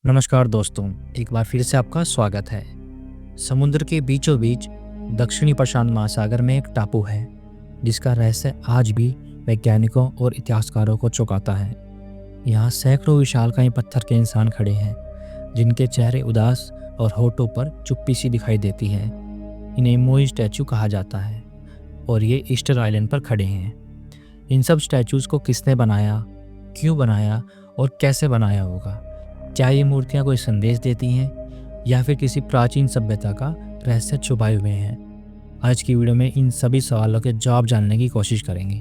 नमस्कार दोस्तों, एक बार फिर से आपका स्वागत है। समुद्र के बीचों बीच दक्षिणी प्रशांत महासागर में एक टापू है जिसका रहस्य आज भी वैज्ञानिकों और इतिहासकारों को चौंकाता है। यहाँ सैकड़ों विशालकाय पत्थर के इंसान खड़े हैं जिनके चेहरे उदास और होठों पर चुप्पी सी दिखाई देती है। इन्हें मोई स्टैचू कहा जाता है और ये ईस्टर आइलैंड पर खड़े हैं। इन सब स्टैचूज़ को किसने बनाया, क्यों बनाया और कैसे बनाया होगा? क्या ये मूर्तियाँ कोई संदेश देती हैं या फिर किसी प्राचीन सभ्यता का रहस्य छुपाए हुए हैं? आज की वीडियो में इन सभी सवालों के जवाब जानने की कोशिश करेंगे,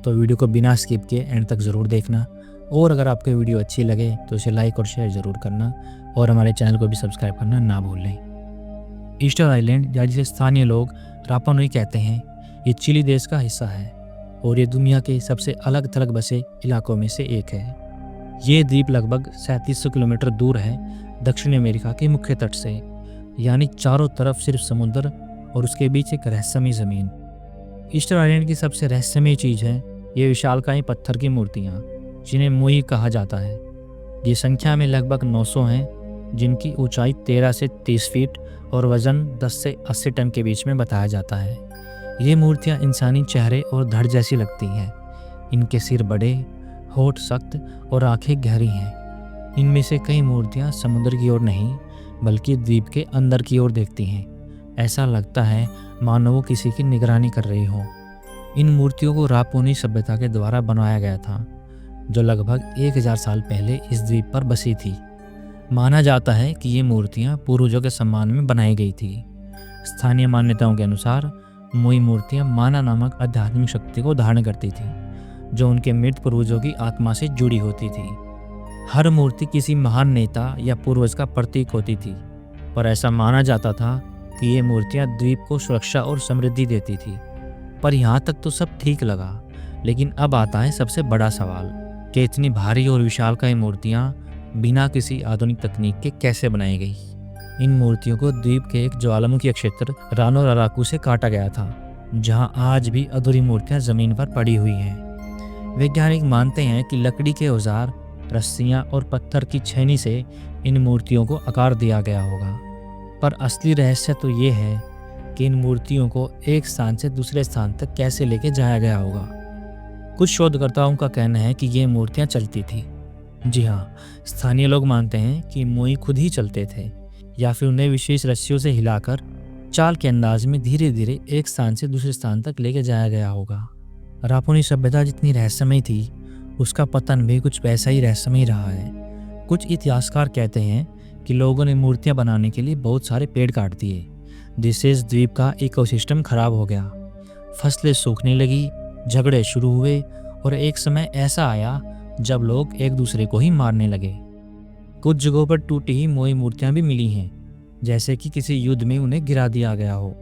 तो वीडियो को बिना स्किप किए एंड तक ज़रूर देखना। और अगर आपको वीडियो अच्छी लगे तो इसे लाइक और शेयर ज़रूर करना और हमारे चैनल को भी सब्सक्राइब करना ना भूलें। ईस्टर आइलैंड, या जिसे स्थानीय लोग रापा नुई कहते हैं, ये चिली देश का हिस्सा है और ये दुनिया के सबसे अलग थलग बसे इलाकों में से एक है। ये द्वीप लगभग 3700 किलोमीटर दूर है दक्षिण अमेरिका के मुख्य तट से, यानी चारों तरफ सिर्फ समुद्र और उसके बीच एक रहस्यमयी ज़मीन। ईस्टर आइलैंड की सबसे रहस्यमयी चीज़ है ये विशालकाय पत्थर की मूर्तियाँ, जिन्हें मोई कहा जाता है। ये संख्या में लगभग 900 हैं, जिनकी ऊंचाई 13 से 30 फीट और वज़न 10 से 80 टन के बीच में बताया जाता है। ये मूर्तियाँ इंसानी चेहरे और धड़ जैसी लगती हैं। इनके सिर बड़े, होठ सख्त और आंखें गहरी हैं। इनमें से कई मूर्तियां समुद्र की ओर नहीं बल्कि द्वीप के अंदर की ओर देखती हैं। ऐसा लगता है मानो वो किसी की निगरानी कर रही हो। इन मूर्तियों को रापा नुई सभ्यता के द्वारा बनाया गया था, जो लगभग 1000 साल पहले इस द्वीप पर बसी थी। माना जाता है कि ये मूर्तियां पूर्वजों के सम्मान में बनाई गई थी। स्थानीय मान्यताओं के अनुसार मोई मूर्तियां माना नामक आध्यात्मिक शक्ति को धारण करती थी, जो उनके मृत पूर्वजों की आत्मा से जुड़ी होती थी। हर मूर्ति किसी महान नेता या पूर्वज का प्रतीक होती थी, पर ऐसा माना जाता था कि ये मूर्तियां द्वीप को सुरक्षा और समृद्धि देती थी। पर यहाँ तक तो सब ठीक लगा, लेकिन अब आता है सबसे बड़ा सवाल कि इतनी भारी और विशालकाय मूर्तियां बिना किसी आधुनिक तकनीक के कैसे बनाई गई। इन मूर्तियों को द्वीप के एक ज्वालामुखी क्षेत्र रानो राराकू से काटा गया था, जहाँ आज भी अधूरी मूर्तियां जमीन पर पड़ी हुई हैं। वैज्ञानिक मानते हैं कि लकड़ी के औजार, रस्सियां और पत्थर की छेनी से इन मूर्तियों को आकार दिया गया होगा। पर असली रहस्य तो ये है कि इन मूर्तियों को एक स्थान से दूसरे स्थान तक कैसे लेके जाया गया होगा। कुछ शोधकर्ताओं का कहना है कि ये मूर्तियां चलती थी। जी हाँ, स्थानीय लोग मानते हैं कि मोई खुद ही चलते थे या फिर उन्हें विशेष रस्सियों से हिलाकर चाल के अंदाज में धीरे धीरे एक स्थान से दूसरे स्थान तक लेके जाया गया होगा। रापा नुई सभ्यता जितनी रहस्यमयी थी, उसका पतन भी कुछ वैसा ही रहस्यमयी रहा है। कुछ इतिहासकार कहते हैं कि लोगों ने मूर्तियां बनाने के लिए बहुत सारे पेड़ काट दिए, जिससे इस द्वीप का इकोसिस्टम खराब हो गया। फसलें सूखने लगी, झगड़े शुरू हुए और एक समय ऐसा आया जब लोग एक दूसरे को ही मारने लगे। कुछ जगहों पर टूटी ही मोई मूर्तियां भी मिली हैं, जैसे कि किसी युद्ध में उन्हें गिरा दिया गया हो।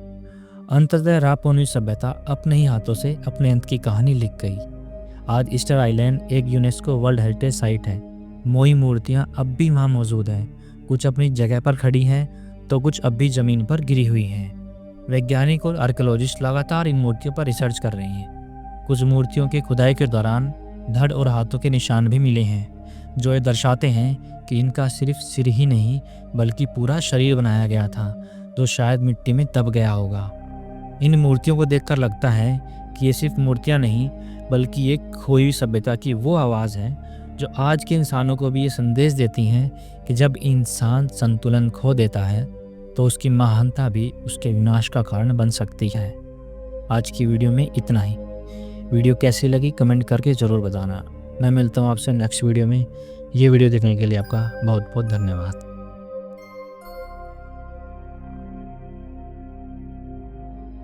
अंततः रापा नुई सभ्यता अपने ही हाथों से अपने अंत की कहानी लिख गई। आज ईस्टर आइलैंड एक यूनेस्को वर्ल्ड हेरिटेज साइट है। मोई मूर्तियां अब भी वहाँ मौजूद हैं। कुछ अपनी जगह पर खड़ी हैं तो कुछ अब भी ज़मीन पर गिरी हुई हैं। वैज्ञानिक और आर्कियोलॉजिस्ट लगातार इन मूर्तियों पर रिसर्च कर रहे हैं। कुछ मूर्तियों के खुदाई के दौरान धड़ और हाथों के निशान भी मिले हैं, जो ये दर्शाते हैं कि इनका सिर्फ सिर ही नहीं बल्कि पूरा शरीर बनाया गया था, जो शायद मिट्टी में दब गया होगा। इन मूर्तियों को देखकर लगता है कि ये सिर्फ मूर्तियां नहीं बल्कि एक खोई हुई सभ्यता की वो आवाज़ है जो आज के इंसानों को भी ये संदेश देती हैं कि जब इंसान संतुलन खो देता है तो उसकी महानता भी उसके विनाश का कारण बन सकती है। आज की वीडियो में इतना ही। वीडियो कैसी लगी कमेंट करके ज़रूर बताना। मैं मिलता हूँ आपसे नेक्स्ट वीडियो में। ये वीडियो देखने के लिए आपका बहुत बहुत धन्यवाद।